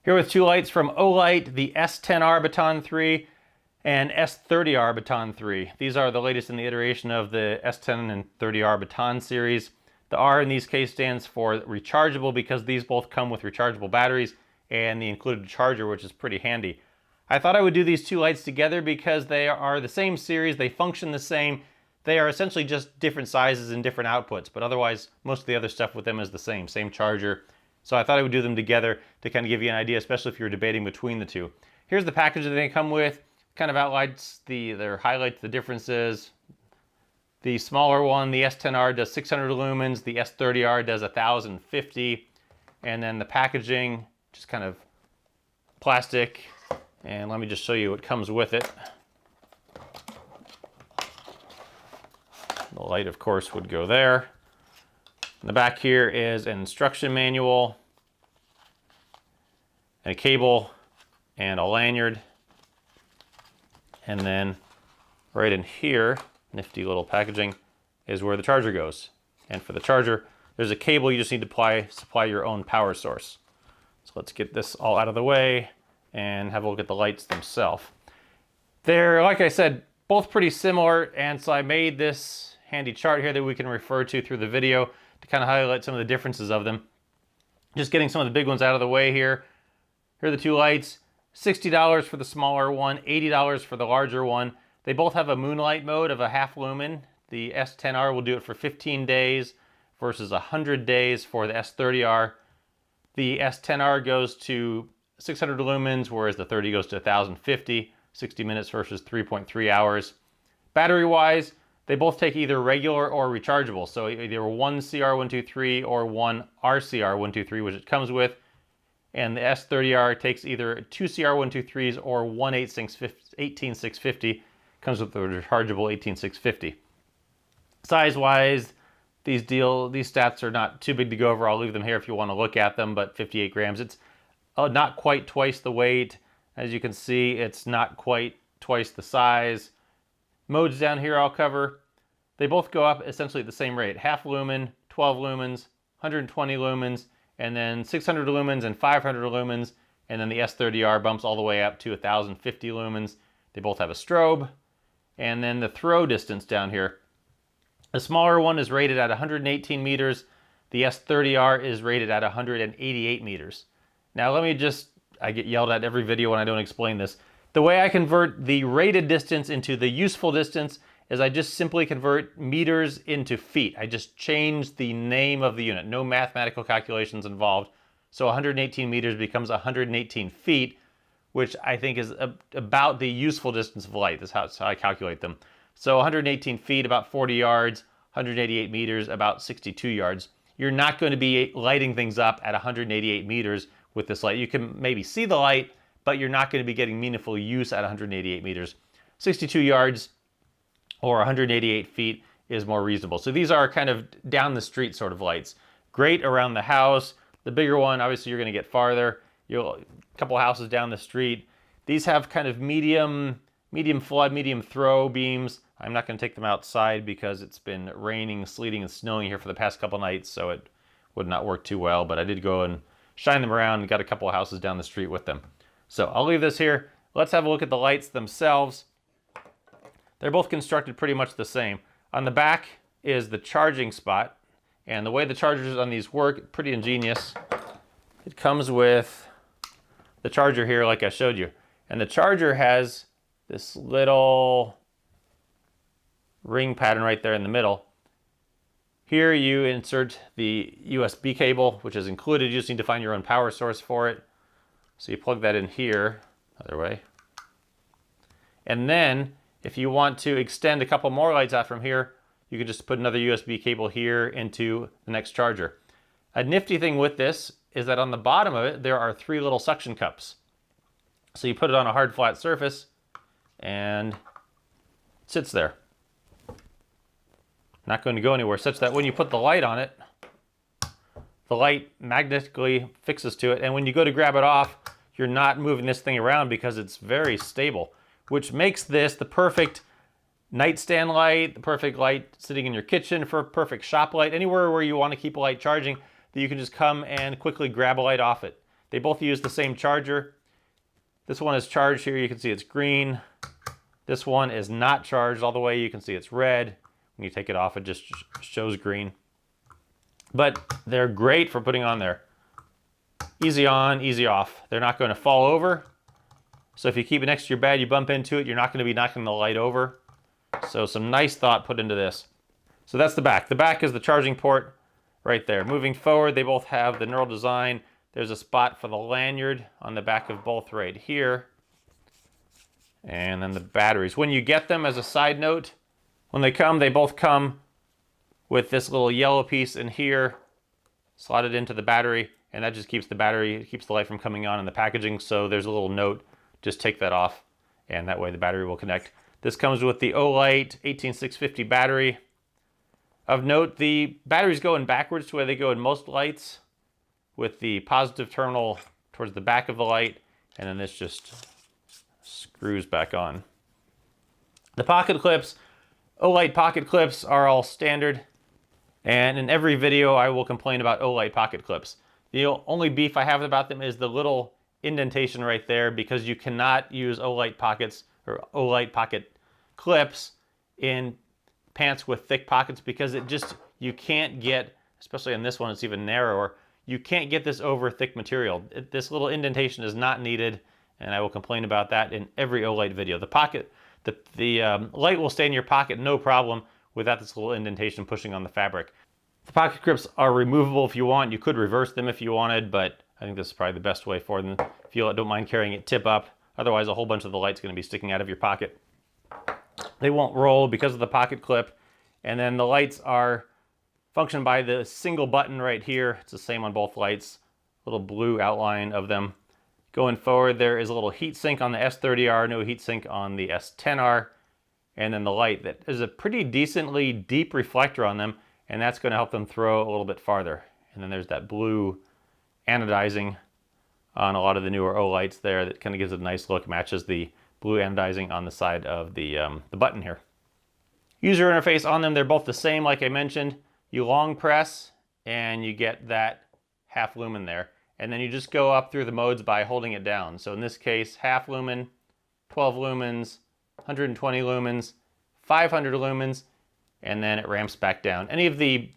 Here with two lights from Olight, the S10R Baton 3 and S30R Baton 3. These are the latest in the iteration of the S10 and 30R Baton series. The R in these case stands for rechargeable because these both come with rechargeable batteries and the included charger, which is pretty handy. I thought I would do these two lights together because they are the same series, they function the same. They are essentially just different sizes and different outputs, but otherwise most of the other stuff with them is the same charger. So I thought I would do them together to kind of give you an idea, especially if you're debating between the two. Here's the package that they come with. Kind of highlights the differences. The smaller one, the S10R, does 600 lumens. The S30R does 1050. And then the packaging, just kind of plastic. And let me just show you what comes with it. The light, of course, would go there. In the back here is an instruction manual, and a cable, and a lanyard. And then right in here, nifty little packaging, is where the charger goes. And for the charger, there's a cable you just need to supply your own power source. So let's get this all out of the way and have a look at the lights themselves. They're, like I said, both pretty similar, and so I made this handy chart here that we can refer to through the video to kind of highlight some of the differences of them. Just getting some of the big ones out of the way here. Here are the two lights. $60 for the smaller one, $80 for the larger one. They both have a moonlight mode of a half lumen. The S10R will do it for 15 days versus 100 days for the S30R. The S10R goes to 600 lumens, whereas the 30 goes to 1050, 60 minutes versus 3.3 hours. Battery-wise, they both take either regular or rechargeable. So either one CR123 or one RCR123, which it comes with. And the S30R takes either two CR123s or one 18650. Comes with the rechargeable 18650. Size-wise, these stats are not too big to go over. I'll leave them here if you want to look at them, but 58 grams. It's not quite twice the weight. As you can see, it's not quite twice the size. Modes down here I'll cover. They both go up essentially at the same rate. Half lumen, 12 lumens, 120 lumens, and then 600 lumens and 500 lumens, and then the S30R bumps all the way up to 1050 lumens. They both have a strobe. And then the throw distance down here. The smaller one is rated at 118 meters. The S30R is rated at 188 meters. Now I get yelled at every video when I don't explain this. The way I convert the rated distance into the useful distance is I just simply convert meters into feet. I just change the name of the unit. No mathematical calculations involved. So 118 meters becomes 118 feet, which I think is about the useful distance of light. That's how I calculate them. So 118 feet, about 40 yards, 188 meters, about 62 yards. You're not going to be lighting things up at 188 meters with this light. You can maybe see the light, but you're not going to be getting meaningful use at 188 meters. 62 yards or 188 feet is more reasonable. So these are kind of down the street sort of lights. Great around the house. The bigger one, obviously you're going to get farther. A couple houses down the street. These have kind of medium flood, medium throw beams. I'm not going to take them outside because it's been raining, sleeting, and snowing here for the past couple nights, so it would not work too well, but I did go and shine them around and got a couple of houses down the street with them. So I'll leave this here. Let's have a look at the lights themselves. They're both constructed pretty much the same. On the back is the charging spot, and the way the chargers on these work, pretty ingenious. It comes with the charger here like I showed you. And the charger has this little ring pattern right there in the middle. Here you insert the USB cable, which is included. You just need to find your own power source for it. So you plug that in here, other way. And then if you want to extend a couple more lights out from here, you can just put another USB cable here into the next charger. A nifty thing with this is that on the bottom of it, there are 3 little suction cups. So you put it on a hard flat surface and it sits there. Not going to go anywhere, such that when you put the light on it, the light magnetically fixes to it, and when you go to grab it off, you're not moving this thing around because it's very stable, which makes this the perfect nightstand light, the perfect light sitting in your kitchen, for a perfect shop light, anywhere where you want to keep a light charging, that you can just come and quickly grab a light off it. They both use the same charger. This one is charged here. You can see it's green. This one is not charged all the way. You can see it's red. When you take it off, it just shows green. But they're great for putting on there. Easy on, easy off. They're not going to fall over. So if you keep it next to your bed, you bump into it, you're not going to be knocking the light over. So some nice thought put into this. So that's the back. The back is the charging port right there. Moving forward, they both have the knurled design. There's a spot for the lanyard on the back of both right here. And then the batteries. When you get them, as a side note, when they both come with this little yellow piece in here, slotted into the battery, and that just keeps the battery, it keeps the light from coming on in the packaging. So there's a little note, just take that off, and that way the battery will connect. This comes with the Olight 18650 battery. Of note, the batteries go in backwards to where they go in most lights, with the positive terminal towards the back of the light, and then this just screws back on. The pocket clips, Olight pocket clips are all standard, and in every video I will complain about Olight pocket clips. The only beef I have about them is the little indentation right there, because you cannot use Olight pockets or Olight pocket clips in pants with thick pockets, because you can't get, especially on this one, it's even narrower, you can't get this over thick material. This little indentation is not needed, and I will complain about that in every Olight video. The light will stay in your pocket no problem without this little indentation pushing on the fabric. The pocket clips are removable if you want. You could reverse them if you wanted, but I think this is probably the best way for them. If you don't mind carrying it tip up, otherwise a whole bunch of the light's going to be sticking out of your pocket. They won't roll because of the pocket clip, and then the lights are functioned by the single button right here. It's the same on both lights, little blue outline of them. Going forward, there is a little heat sink on the S30R, no heat sink on the S10R, and then the light that is a pretty decently deep reflector on them, and that's going to help them throw a little bit farther. And then there's that blue anodizing on a lot of the newer Olights there that kind of gives it a nice look, matches the blue anodizing on the side of the button here. User interface on them, they're both the same like I mentioned. You long press and you get that half lumen there. And then you just go up through the modes by holding it down. So in this case, half lumen, 12 lumens, 120 lumens, 500 lumens, and then it ramps back down. Any of the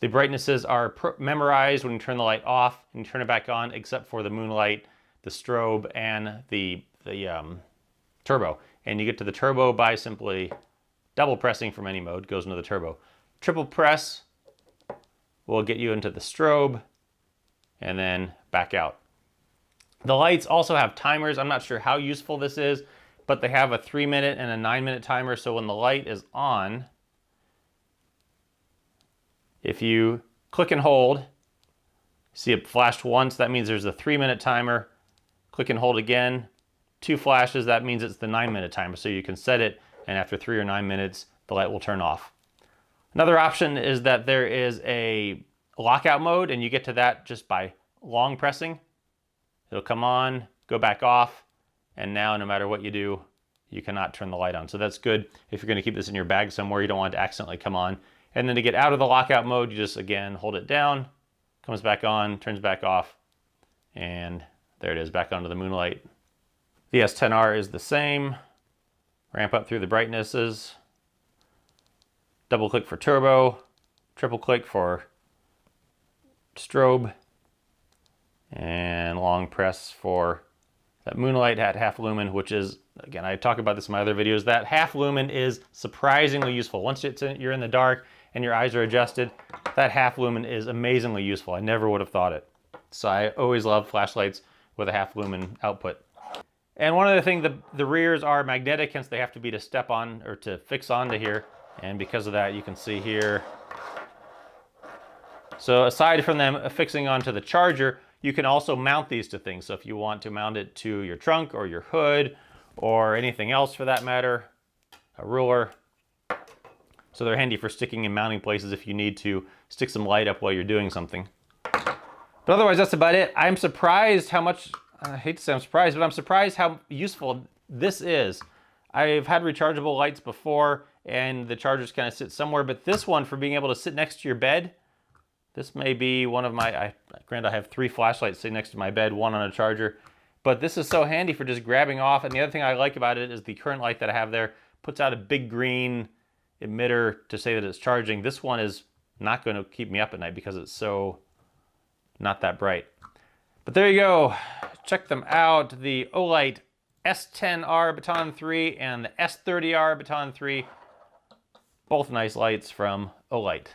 brightnesses are memorized when you turn the light off and you turn it back on, except for the moonlight, the strobe, and the turbo. And you get to the turbo by simply double pressing from any mode, goes into the turbo. Triple press will get you into the strobe, and then back out. The lights also have timers. I'm not sure how useful this is, but they have a 3-minute and a 9-minute timer. So when the light is on, if you click and hold, see it flashed once, that means there's a 3-minute timer. Click and hold again, 2 flashes, that means it's the 9-minute timer. So you can set it, and after 3 or 9 minutes, the light will turn off. Another option is that there is a lockout mode, and you get to that just by long pressing. It'll come on, go back off, and now no matter what you do, you cannot turn the light on. So that's good if you're going to keep this in your bag somewhere. You don't want it to accidentally come on. And then to get out of the lockout mode, you just again hold it down, comes back on, turns back off, and there it is, back onto the moonlight. The S10R is the same. Ramp up through the brightnesses. Double click for turbo, triple click for strobe, and long press for that moonlight at half lumen, which is, again, I talk about this in my other videos, that half lumen is surprisingly useful. Once you're in the dark and your eyes are adjusted, that half lumen is amazingly useful. I never would have thought it. So I always love flashlights with a half lumen output. And one other thing, the rears are magnetic, hence they have to be to step on or to fix onto here. And because of that, you can see here. So aside from them affixing onto the charger, you can also mount these to things. So if you want to mount it to your trunk or your hood or anything else for that matter, a ruler. So they're handy for sticking and mounting places if you need to stick some light up while you're doing something. But otherwise, that's about it. I'm surprised how much, I hate to say I'm surprised, but I'm surprised how useful this is. I've had rechargeable lights before and the chargers kind of sit somewhere, but this one, for being able to sit next to your bed, This may be one of my, granted I have 3 flashlights sitting next to my bed, 1 on a charger, but this is so handy for just grabbing off. And the other thing I like about it is the current light that I have there puts out a big green emitter to say that it's charging. This one is not going to keep me up at night because it's so not that bright. But there you go. Check them out. The Olight S10R Baton 3 and the S30R Baton 3. Both nice lights from Olight.